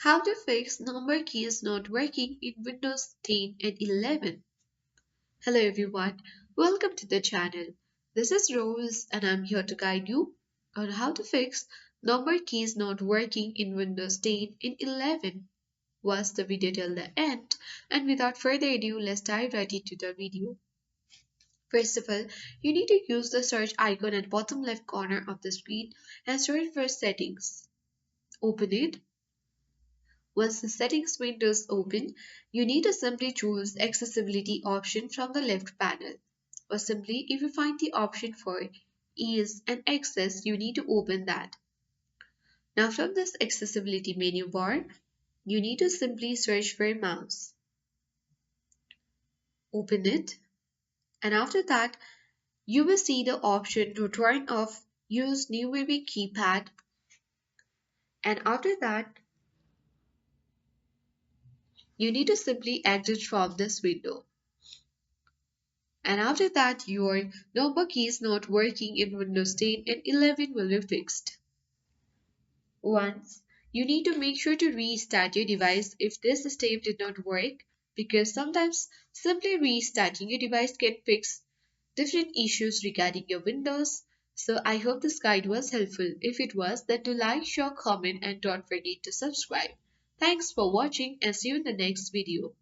How to fix number keys not working in Windows 10 and 11. Hello everyone, welcome to the channel. This is Rose and I'm here to guide you on how to fix number keys not working in Windows 10 and 11. Watch the video till the end, and without further ado, let's dive right into the video. First of all, you need to use the search icon at bottom left corner of the screen and search for settings. Open it. Once the settings window is open, you need to simply choose accessibility option from the left panel. Or simply, if you find the option for ease and access, you need to open that. Now from this accessibility menu bar, you need to simply search for mouse. Open it, and after that, you will see the option to turn off use numeric keypad, and after that, you need to simply exit from this window. And after that, your number keys not working in Windows 10 and 11 will be fixed. Once, you need to make sure to restart your device if this step did not work, because sometimes simply restarting your device can fix different issues regarding your Windows. So I hope this guide was helpful. If it was, then do like, share, comment and don't forget to subscribe. Thanks for watching and see you in the next video.